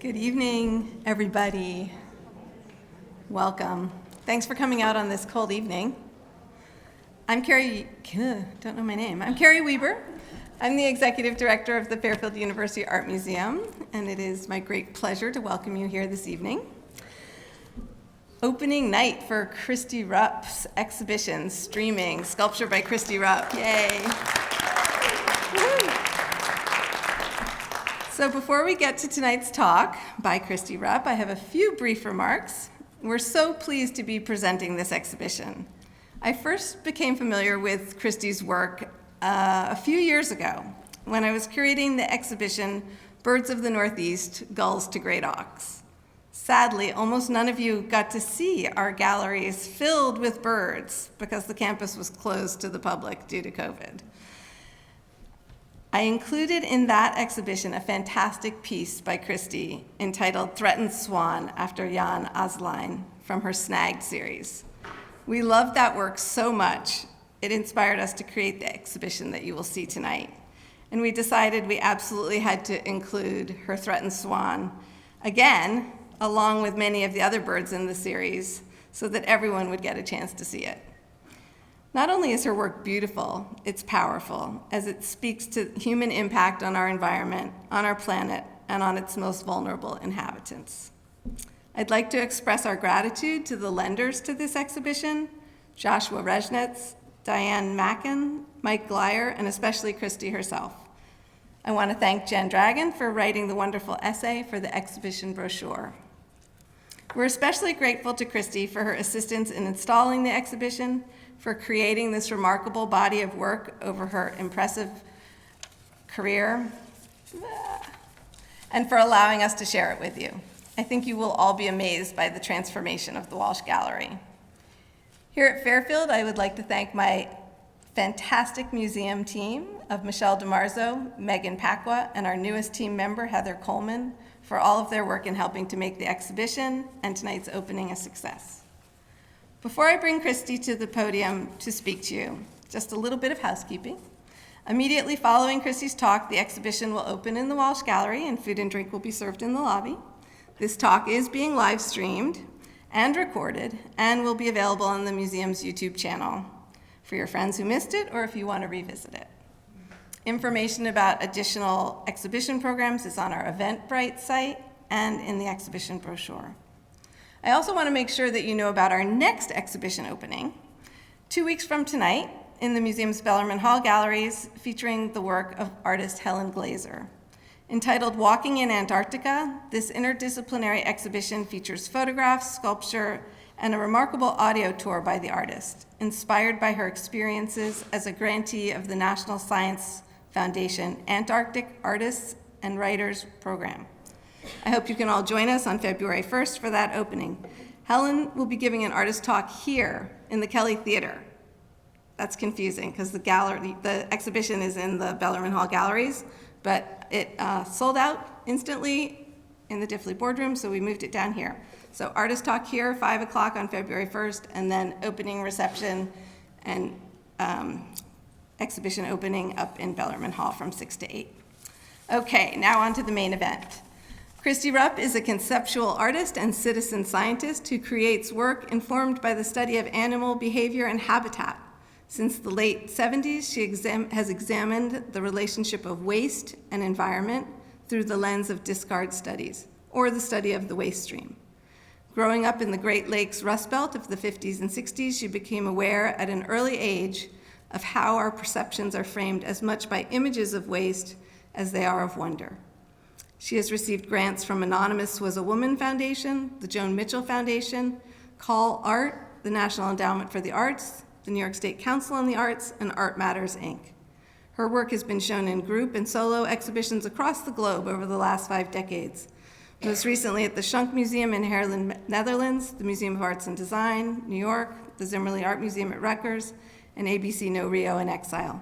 Good evening, everybody. Welcome. Thanks for coming out on this cold evening. I'm Carrie, don't know my name. I'm Carrie Weber. I'm the Executive Director of the Fairfield University Art Museum, and it is my great pleasure to welcome you here this evening. Opening night for Christy Rupp's exhibition, Streaming, Sculpture by Christy Rupp. Yay. So before we get to tonight's talk by Christy Rupp, I have a few brief remarks. We're so pleased to be presenting this exhibition. I first became familiar with Christy's work a few years ago when I was curating the exhibition Birds of the Northeast, Gulls to Great Auks. Sadly, almost none of you got to see our galleries filled with birds because the campus was closed to the public due to COVID. I included in that exhibition a fantastic piece by Christy entitled Threatened Swan after Jan Aslein from her Snagged series. We loved that work so much, it inspired us to create the exhibition that you will see tonight. And we decided we absolutely had to include her Threatened Swan again, along with many of the other birds in the series, so that everyone would get a chance to see it. Not only is her work beautiful, it's powerful, as it speaks to human impact on our environment, on our planet, and on its most vulnerable inhabitants. I'd like to express our gratitude to the lenders to this exhibition, Joshua Resnitz, Diane Mackin, Mike Glyer, and especially Christy herself. I want to thank Jen Dragon for writing the wonderful essay for the exhibition brochure. We're especially grateful to Christy for her assistance in installing the exhibition, for creating this remarkable body of work over her impressive career, and for allowing us to share it with you. I think you will all be amazed by the transformation of the Walsh Gallery. Here at Fairfield, I would like to thank my fantastic museum team of Michelle DiMarzo, Megan Pacwa, and our newest team member, Heather Coleman, for all of their work in helping to make the exhibition and tonight's opening a success. Before I bring Christy to the podium to speak to you, just a little bit of housekeeping. Immediately following Christy's talk, the exhibition will open in the Walsh Gallery and food and drink will be served in the lobby. This talk is being live streamed and recorded and will be available on the museum's YouTube channel for your friends who missed it or if you want to revisit it. Information about additional exhibition programs is on our Eventbrite site and in the exhibition brochure. I also want to make sure that you know about our next exhibition opening, 2 weeks from tonight, in the museum's Bellarmine Hall galleries, featuring the work of artist Helen Glazer. Entitled Walking in Antarctica, this interdisciplinary exhibition features photographs, sculpture, and a remarkable audio tour by the artist, inspired by her experiences as a grantee of the National Science Foundation Antarctic Artists and Writers Program. I hope you can all join us on February 1st for that opening. Helen will be giving an artist talk here in the Kelly Theater. That's confusing because the exhibition is in the Bellarmine Hall galleries, but it sold out instantly in the Diffley boardroom, so we moved it down here. So artist talk here, 5 o'clock on February 1st, and then opening reception and exhibition opening up in Bellarmine Hall from 6 to 8. Okay, now on to the main event. Christy Rupp is a conceptual artist and citizen scientist who creates work informed by the study of animal behavior and habitat. Since the late 70s, she has examined the relationship of waste and environment through the lens of discard studies, or the study of the waste stream. Growing up in the Great Lakes Rust Belt of the 50s and 60s, she became aware at an early age of how our perceptions are framed as much by images of waste as they are of wonder. She has received grants from Anonymous Was a Woman Foundation, the Joan Mitchell Foundation, Call Art, the National Endowment for the Arts, the New York State Council on the Arts, and Art Matters, Inc. Her work has been shown in group and solo exhibitions across the globe over the last 5 decades. Most recently at the Schunk Museum in Haarlem, Netherlands, the Museum of Arts and Design, New York, the Zimmerli Art Museum at Rutgers, and ABC No Rio in Exile.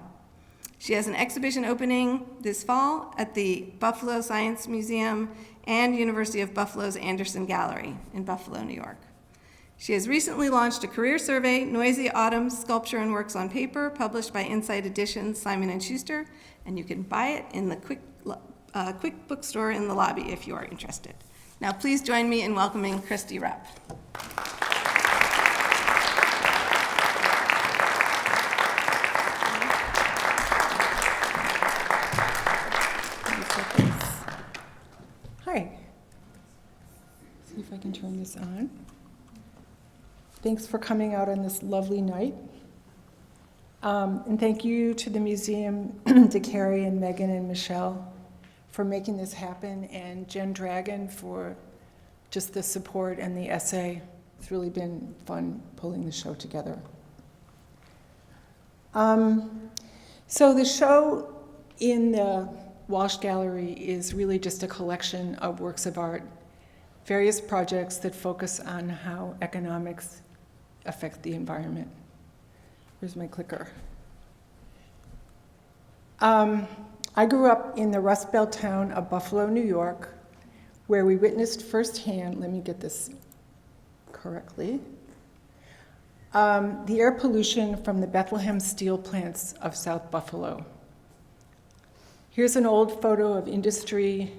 She has an exhibition opening this fall at the Buffalo Science Museum and University of Buffalo's Anderson Gallery in Buffalo, New York. She has recently launched a career survey, Noisy Autumn, Sculpture and Works on Paper, published by Insight Editions, Simon & Schuster, and you can buy it in the Quick bookstore in the lobby if you are interested. Now please join me in welcoming Christy Rupp. Hi. See if I can turn this on. Thanks for coming out on this lovely night. And thank you to the museum, to Carrie and Megan and Michelle for making this happen, and Jen Dragon for just the support and the essay. It's really been fun pulling the show together. So the show in the Walsh Gallery is really just a collection of works of art, various projects that focus on how economics affect the environment. Where's my clicker? I grew up in the Rust Belt town of Buffalo, New York, where we witnessed firsthand, let me get this correctly, the air pollution from the Bethlehem steel plants of South Buffalo. Here's an old photo of industry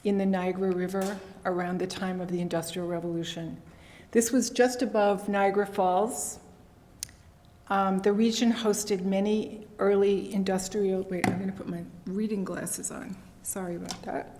in the Niagara River around the time of the Industrial Revolution. This was just above Niagara Falls. The region hosted many early industrial, wait, I'm gonna put my reading glasses on. Sorry about that.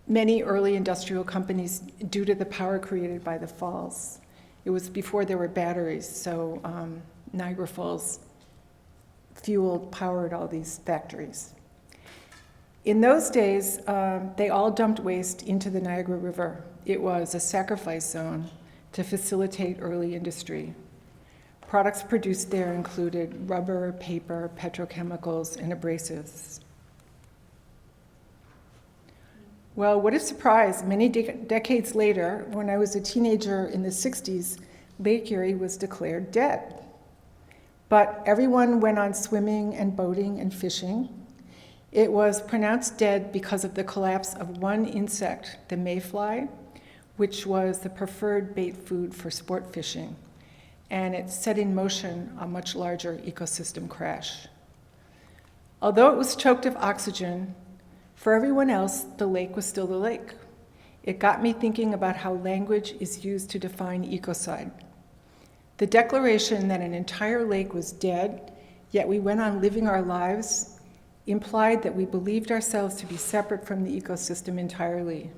Many early industrial companies, due to the power created by the falls. It was before there were batteries, so Niagara Falls powered all these factories. In those days, they all dumped waste into the Niagara River. It was a sacrifice zone to facilitate early industry. Products produced there included rubber, paper, petrochemicals, and abrasives. Well, what a surprise. Many decades later, when I was a teenager in the 60s, Lake Erie was declared dead. But everyone went on swimming and boating and fishing. It was pronounced dead because of the collapse of one insect, the mayfly, which was the preferred bait food for sport fishing, and it set in motion a much larger ecosystem crash. Although it was choked of oxygen, for everyone else, the lake was still the lake. It got me thinking about how language is used to define ecocide. The declaration that an entire lake was dead, yet we went on living our lives, implied that we believed ourselves to be separate from the ecosystem entirely.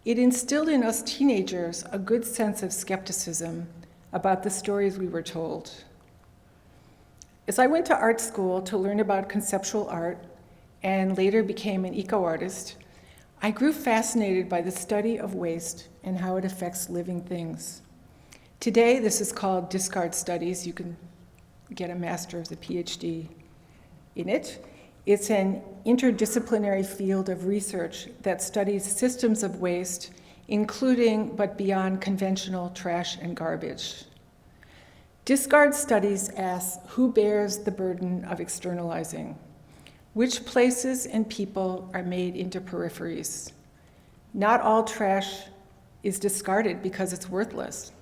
It instilled in us teenagers a good sense of skepticism about the stories we were told. As I went to art school to learn about conceptual art and later became an eco-artist, I grew fascinated by the study of waste and how it affects living things. Today, this is called discard studies. You can get a master's, a PhD in it. It's an interdisciplinary field of research that studies systems of waste, including but beyond conventional trash and garbage. Discard studies ask who bears the burden of externalizing, which places and people are made into peripheries. Not all trash is discarded because it's worthless.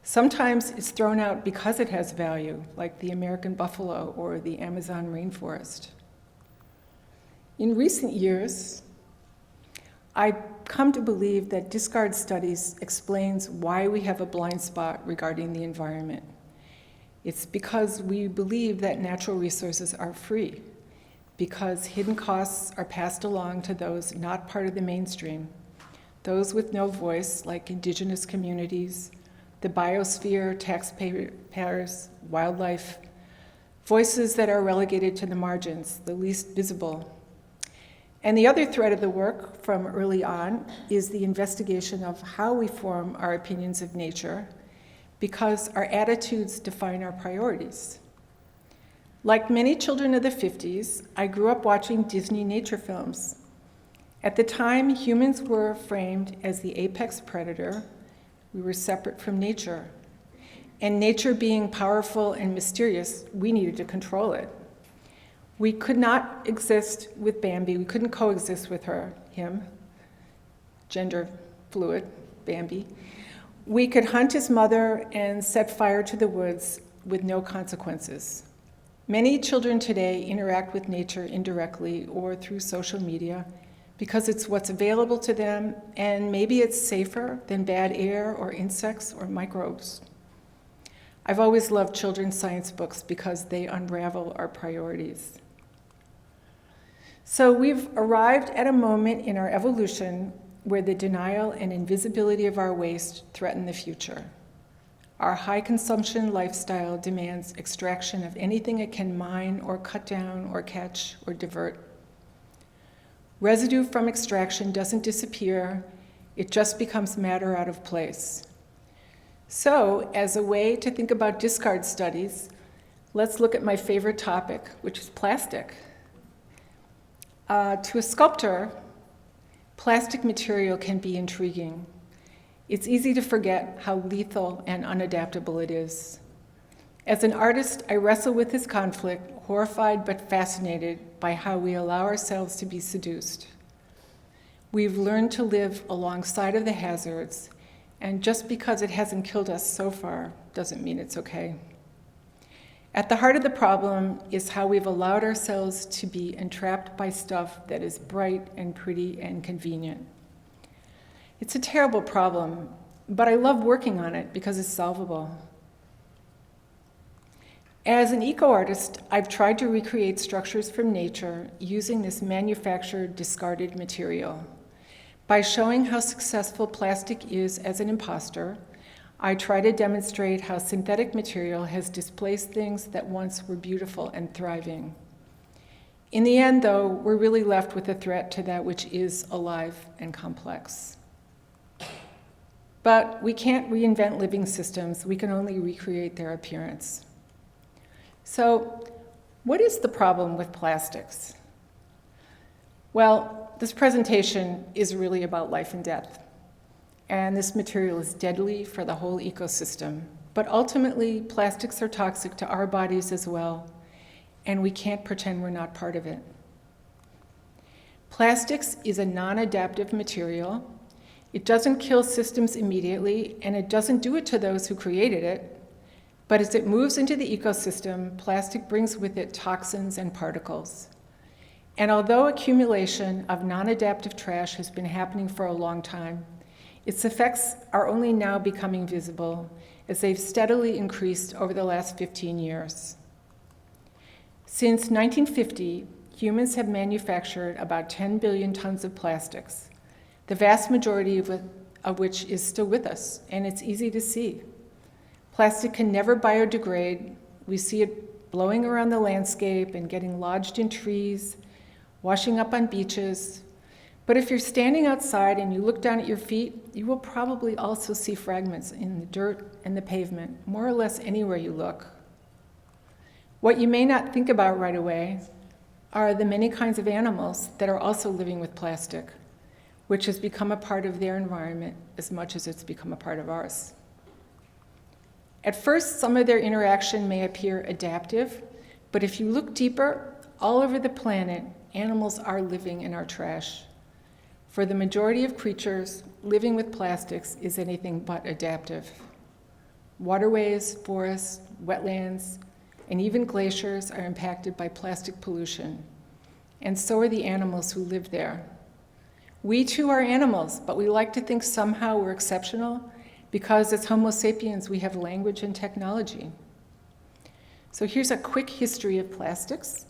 Sometimes it's thrown out because it has value, like the American buffalo or the Amazon rainforest. In recent years, I've come to believe that discard studies explains why we have a blind spot regarding the environment. It's because we believe that natural resources are free, because hidden costs are passed along to those not part of the mainstream, those with no voice, like indigenous communities, the biosphere, taxpayers, wildlife, voices that are relegated to the margins, the least visible. And the other thread of the work from early on is the investigation of how we form our opinions of nature, because our attitudes define our priorities. Like many children of the 50s, I grew up watching Disney nature films. At the time, humans were framed as the apex predator. We were separate from nature. And nature being powerful and mysterious, we needed to control it. We could not exist with Bambi. We couldn't coexist with him, gender fluid, Bambi, We could hunt his mother and set fire to the woods with no consequences. Many children today interact with nature indirectly or through social media because it's what's available to them, and maybe it's safer than bad air or insects or microbes. I've always loved children's science books because they unravel our priorities. So we've arrived at a moment in our evolution where the denial and invisibility of our waste threaten the future. Our high consumption lifestyle demands extraction of anything it can mine or cut down or catch or divert. Residue from extraction doesn't disappear, it just becomes matter out of place. So, as a way to think about discard studies, let's look at my favorite topic, which is plastic. To a sculptor, plastic material can be intriguing. It's easy to forget how lethal and unadaptable it is. As an artist, I wrestle with this conflict, horrified but fascinated by how we allow ourselves to be seduced. We've learned to live alongside of the hazards, and just because it hasn't killed us so far doesn't mean it's okay. At the heart of the problem is how we've allowed ourselves to be entrapped by stuff that is bright and pretty and convenient. It's a terrible problem, but I love working on it because it's solvable. As an eco-artist, I've tried to recreate structures from nature using this manufactured, discarded material. By showing how successful plastic is as an imposter, I try to demonstrate how synthetic material has displaced things that once were beautiful and thriving. In the end, though, we're really left with a threat to that which is alive and complex. But we can't reinvent living systems, we can only recreate their appearance. So, what is the problem with plastics? Well, this presentation is really about life and death. And this material is deadly for the whole ecosystem. But ultimately, plastics are toxic to our bodies as well, and we can't pretend we're not part of it. Plastics is a non-adaptive material. It doesn't kill systems immediately, and it doesn't do it to those who created it. But as it moves into the ecosystem, plastic brings with it toxins and particles. And although accumulation of non-adaptive trash has been happening for a long time, its effects are only now becoming visible as they've steadily increased over the last 15 years. Since 1950, humans have manufactured about 10 billion tons of plastics, the vast majority of which is still with us, and it's easy to see. Plastic can never biodegrade. We see it blowing around the landscape and getting lodged in trees, washing up on beaches. But if you're standing outside and you look down at your feet, you will probably also see fragments in the dirt and the pavement, more or less anywhere you look. What you may not think about right away are the many kinds of animals that are also living with plastic, which has become a part of their environment as much as it's become a part of ours. At first, some of their interaction may appear adaptive, but if you look deeper, all over the planet, animals are living in our trash. For the majority of creatures, living with plastics is anything but adaptive. Waterways, forests, wetlands, and even glaciers are impacted by plastic pollution, and so are the animals who live there. We too are animals, but we like to think somehow we're exceptional because as Homo sapiens we have language and technology. So here's a quick history of plastics.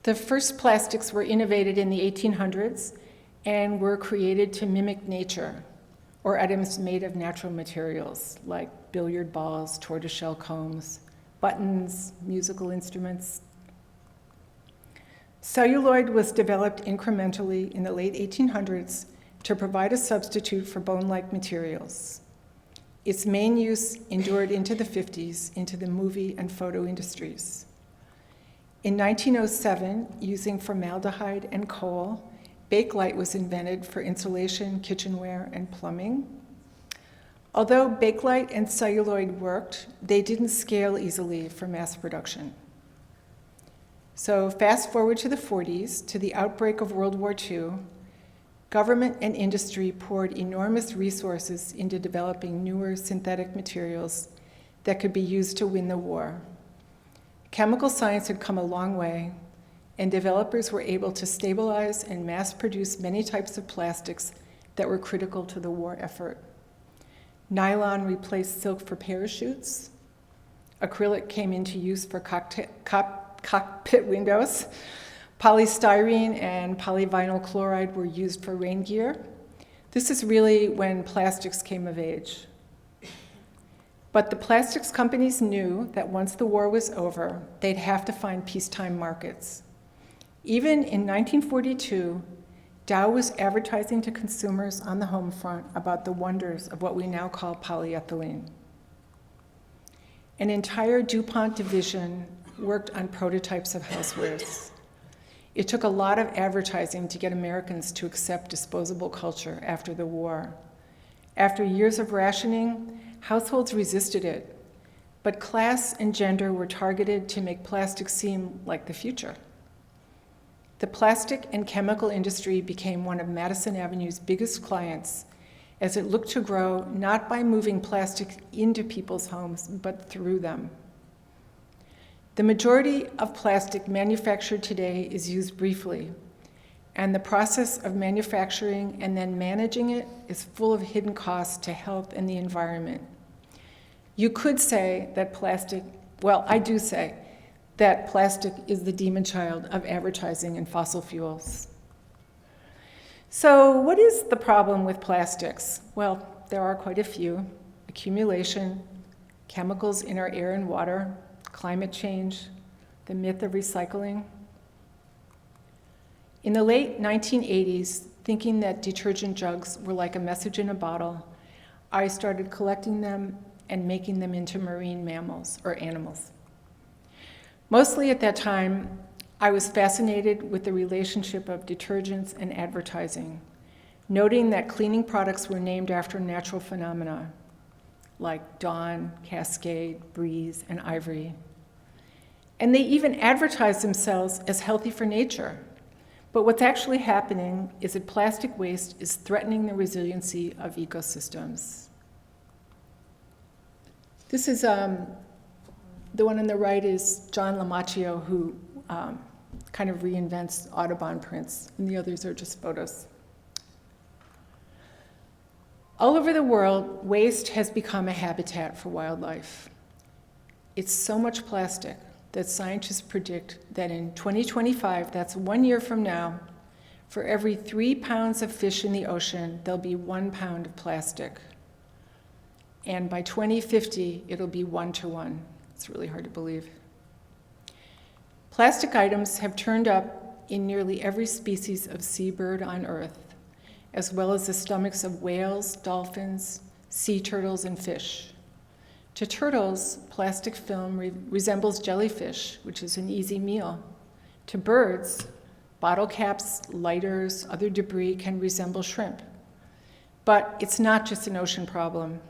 The first plastics were innovated in the 1800s and were created to mimic nature, or items made of natural materials like billiard balls, tortoiseshell combs, buttons, musical instruments. Celluloid was developed incrementally in the late 1800s to provide a substitute for bone-like materials. Its main use endured into the 50s, into the movie and photo industries. In 1907, using formaldehyde and coal, Bakelite was invented for insulation, kitchenware, and plumbing. Although Bakelite and celluloid worked, they didn't scale easily for mass production. So fast forward to the 40s, to the outbreak of World War II, government and industry poured enormous resources into developing newer synthetic materials that could be used to win the war. Chemical science had come a long way, and developers were able to stabilize and mass produce many types of plastics that were critical to the war effort. Nylon replaced silk for parachutes. Acrylic came into use for cockpit windows. Polystyrene and polyvinyl chloride were used for rain gear. This is really when plastics came of age. But the plastics companies knew that once the war was over, they'd have to find peacetime markets. Even in 1942, Dow was advertising to consumers on the home front about the wonders of what we now call polyethylene. An entire DuPont division worked on prototypes of housewares. It took a lot of advertising to get Americans to accept disposable culture after the war. After years of rationing, households resisted it, but class and gender were targeted to make plastic seem like the future. The plastic and chemical industry became one of Madison Avenue's biggest clients as it looked to grow not by moving plastic into people's homes, but through them. The majority of plastic manufactured today is used briefly, and the process of manufacturing and then managing it is full of hidden costs to health and the environment. You could say that I do say that plastic is the demon child of advertising and fossil fuels. So what is the problem with plastics? Well, there are quite a few. Accumulation, chemicals in our air and water, climate change, the myth of recycling. In the late 1980s, thinking that detergent jugs were like a message in a bottle, I started collecting them and making them into marine mammals or animals. Mostly at that time, I was fascinated with the relationship of detergents and advertising, noting that cleaning products were named after natural phenomena like Dawn, Cascade, Breeze, and Ivory. And they even advertised themselves as healthy for nature. But what's actually happening is that plastic waste is threatening the resiliency of ecosystems. This is, the one on the right is John Lamacchio, who kind of reinvents Audubon prints, and the others are just photos. All over the world, waste has become a habitat for wildlife. It's so much plastic that scientists predict that in 2025, that's 1 year from now, for every 3 pounds of fish in the ocean, there'll be 1 pound of plastic. And by 2050, it'll be 1 to 1. It's really hard to believe. Plastic items have turned up in nearly every species of seabird on Earth, as well as the stomachs of whales, dolphins, sea turtles, and fish. To turtles, plastic film resembles jellyfish, which is an easy meal. To birds, bottle caps, lighters, other debris can resemble shrimp. But it's not just an ocean problem.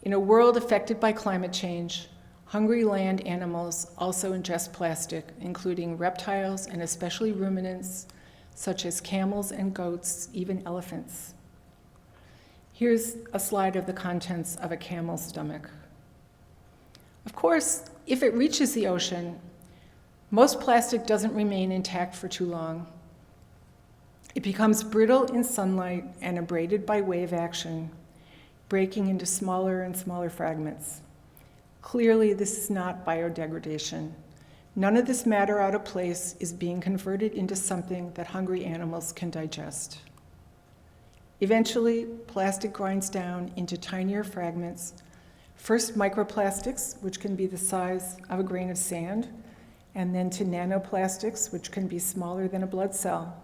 In a world affected by climate change, hungry land animals also ingest plastic, including reptiles and especially ruminants, such as camels and goats, even elephants. Here's a slide of the contents of a camel's stomach. Of course, if it reaches the ocean, most plastic doesn't remain intact for too long. It becomes brittle in sunlight and abraded by wave action, breaking into smaller and smaller fragments. Clearly, this is not biodegradation. None of this matter out of place is being converted into something that hungry animals can digest. Eventually, plastic grinds down into tinier fragments, first microplastics, which can be the size of a grain of sand, and then to nanoplastics, which can be smaller than a blood cell.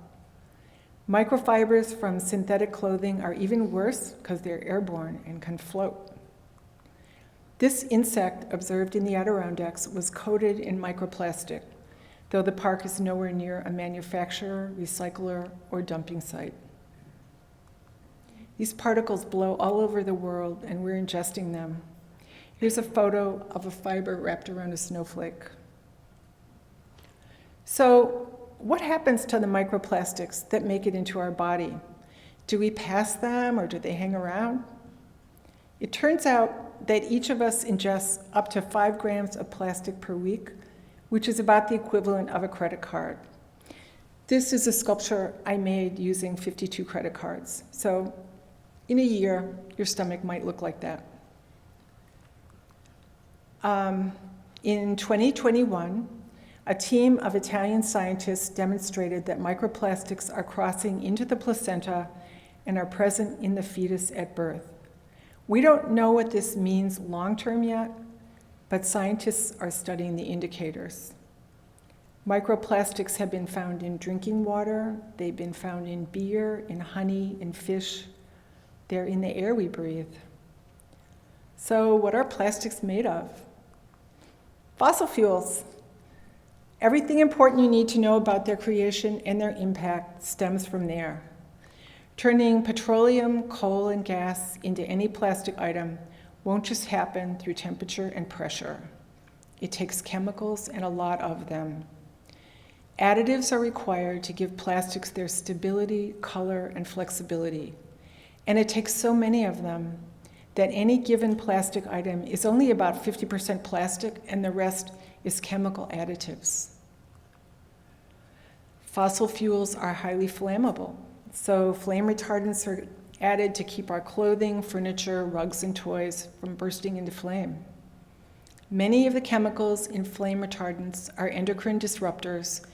Microfibers from synthetic clothing are even worse because they're airborne and can float. This insect observed in the Adirondacks was coated in microplastic, though the park is nowhere near a manufacturer, recycler, or dumping site. These particles blow all over the world, and we're ingesting them. Here's a photo of a fiber wrapped around a snowflake. So what happens to the microplastics that make it into our body? Do we pass them or do they hang around? It turns out that each of us ingests up to 5 grams of plastic per week, which is about the equivalent of a credit card. This is a sculpture I made using 52 credit cards. So in a year, your stomach might look like that. In 2021, a team of Italian scientists demonstrated that microplastics are crossing into the placenta and are present in the fetus at birth. We don't know what this means long-term yet, but scientists are studying the indicators. Microplastics have been found in drinking water, they've been found in beer, in honey, in fish. They're in the air we breathe. So what are plastics made of? Fossil fuels. Everything important you need to know about their creation and their impact stems from there. Turning petroleum, coal, and gas into any plastic item won't just happen through temperature and pressure. It takes chemicals and a lot of them. Additives are required to give plastics their stability, color, and flexibility. And it takes so many of them that any given plastic item is only about 50% plastic and the rest is chemical additives. Fossil fuels are highly flammable, so flame retardants are added to keep our clothing, furniture, rugs, and toys from bursting into flame. Many of the chemicals in flame retardants are endocrine disruptors,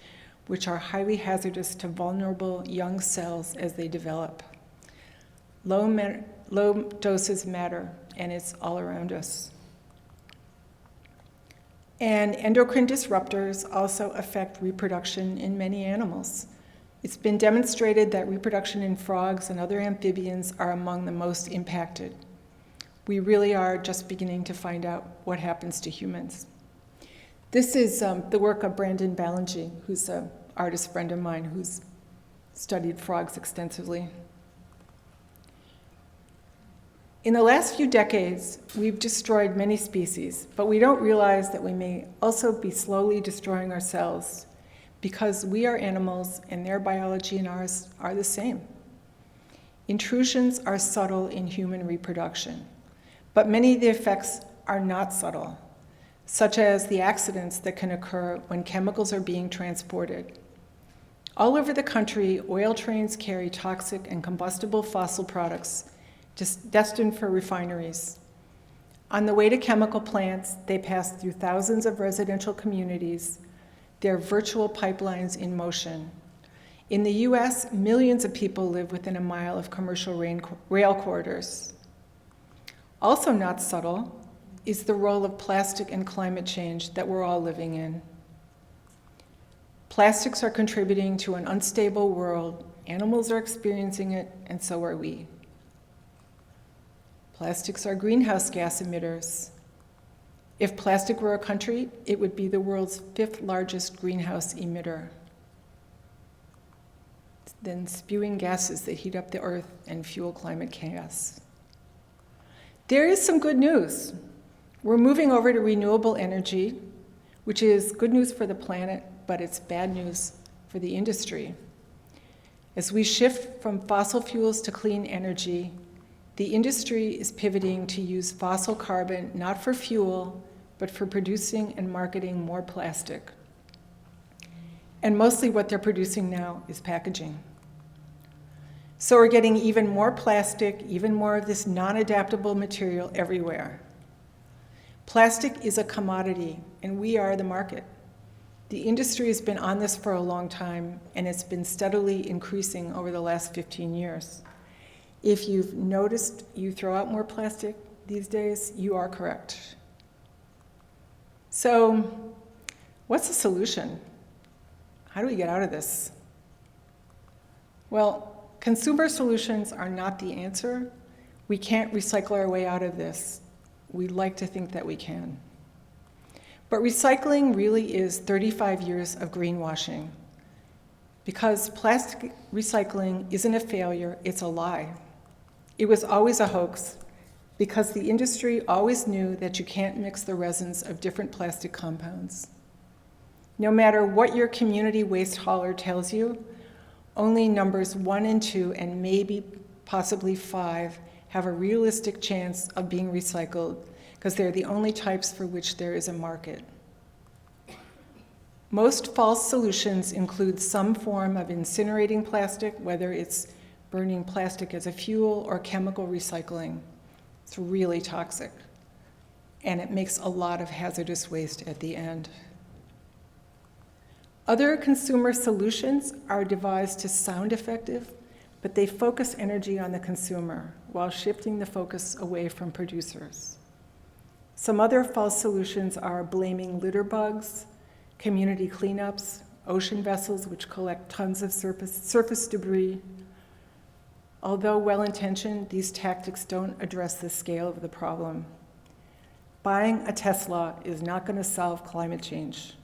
which are highly hazardous to vulnerable young cells as they develop. Low doses matter, and it's all around us. And endocrine disruptors also affect reproduction in many animals. It's been demonstrated that reproduction in frogs and other amphibians are among the most impacted. We really are just beginning to find out what happens to humans. This is the work of Brandon Ballingy, who's an artist friend of mine who's studied frogs extensively. In the last few decades, we've destroyed many species, but we don't realize that we may also be slowly destroying ourselves because we are animals and their biology and ours are the same. Intrusions are subtle in human reproduction, but many of the effects are not subtle, such as the accidents that can occur when chemicals are being transported. All over the country, oil trains carry toxic and combustible fossil products just destined for refineries. On the way to chemical plants, they pass through thousands of residential communities. They're virtual pipelines in motion. In the US, millions of people live within a mile of commercial rail corridors. Also not subtle is the role of plastic in climate change that we're all living in. Plastics are contributing to an unstable world. Animals are experiencing it, and so are we. Plastics are greenhouse gas emitters. If plastic were a country, it would be the world's 5th largest greenhouse emitter. Then spewing gases that heat up the earth and fuel climate chaos. There is some good news. We're moving over to renewable energy, which is good news for the planet, but it's bad news for the industry. As we shift from fossil fuels to clean energy, the industry is pivoting to use fossil carbon not for fuel, but for producing and marketing more plastic. And mostly what they're producing now is packaging. So we're getting even more plastic, even more of this non-adaptable material everywhere. Plastic is a commodity, and we are the market. The industry has been on this for a long time, and it's been steadily increasing over the last 15 years. If you've noticed you throw out more plastic these days, you are correct. So, what's the solution? How do we get out of this? Well, consumer solutions are not the answer. We can't recycle our way out of this. We'd like to think that we can. But recycling really is 35 years of greenwashing. Because plastic recycling isn't a failure, it's a lie. It was always a hoax, because the industry always knew that you can't mix the resins of different plastic compounds. No matter what your community waste hauler tells you, only numbers 1 and 2 and maybe possibly 5 have a realistic chance of being recycled because they're the only types for which there is a market. Most false solutions include some form of incinerating plastic, whether it's burning plastic as a fuel or chemical recycling. It's really toxic, and it makes a lot of hazardous waste at the end. Other consumer solutions are devised to sound effective, but they focus energy on the consumer while shifting the focus away from producers. Some other false solutions are blaming litter bugs, community cleanups, ocean vessels which collect tons of surface debris. Although well-intentioned, these tactics don't address the scale of the problem. Buying a Tesla is not going to solve climate change.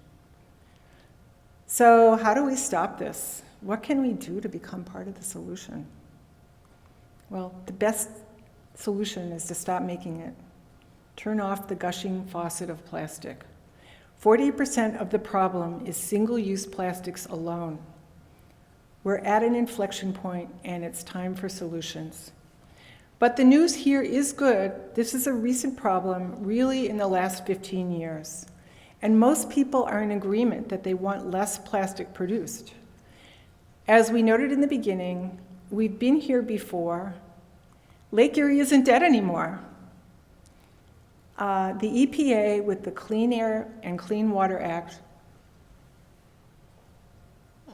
So how do we stop this? What can we do to become part of the solution? Well, the best solution is to stop making it. Turn off the gushing faucet of plastic. 40% of the problem is single-use plastics alone. We're at an inflection point, and it's time for solutions. But the news here is good. This is a recent problem, really in the last 15 years. And most people are in agreement that they want less plastic produced. As we noted in the beginning, we've been here before. Lake Erie isn't dead anymore. The EPA, with the Clean Air and Clean Water Act,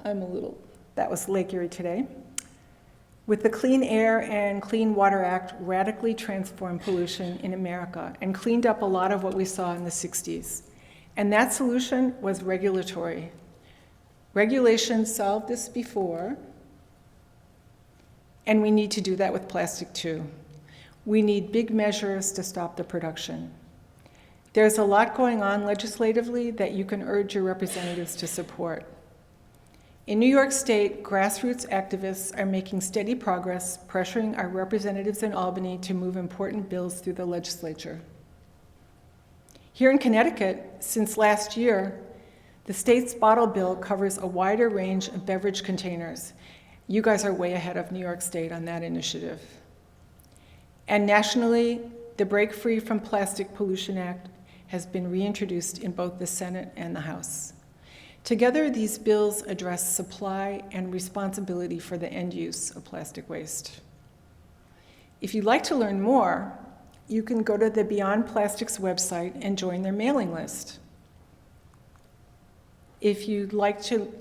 that was Lake Erie today. With the Clean Air and Clean Water Act, radically transformed pollution in America and cleaned up a lot of what we saw in the 60s. And that solution was regulatory. Regulation solved this before, and we need to do that with plastic too. We need big measures to stop the production. There's a lot going on legislatively that you can urge your representatives to support. In New York State, grassroots activists are making steady progress, pressuring our representatives in Albany to move important bills through the legislature. Here in Connecticut, since last year, the state's bottle bill covers a wider range of beverage containers. You guys are way ahead of New York State on that initiative. And nationally, the Break Free from Plastic Pollution Act has been reintroduced in both the Senate and the House. Together, these bills address supply and responsibility for the end use of plastic waste. If you'd like to learn more, you can go to the Beyond Plastics website and join their mailing list. If you'd like to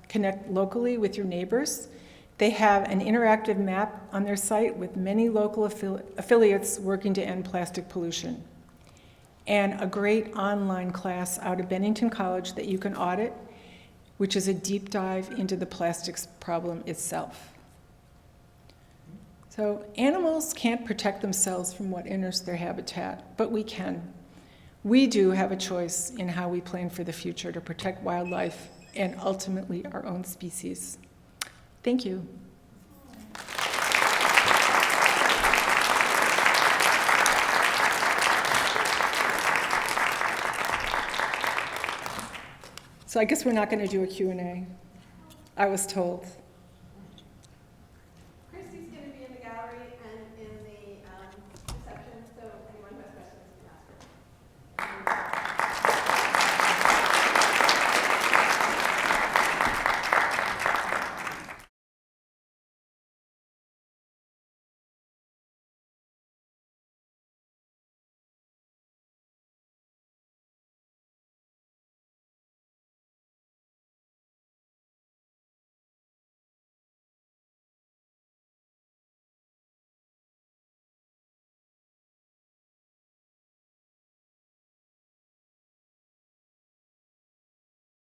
connect locally with your neighbors, they have an interactive map on their site with many local affiliates working to end plastic pollution, and a great online class out of Bennington College that you can audit, which is a deep dive into the plastics problem itself. So animals can't protect themselves from what enters their habitat, but we can. We do have a choice in how we plan for the future to protect wildlife and ultimately our own species. Thank you. So I guess we're not going to do a Q&A, I was told.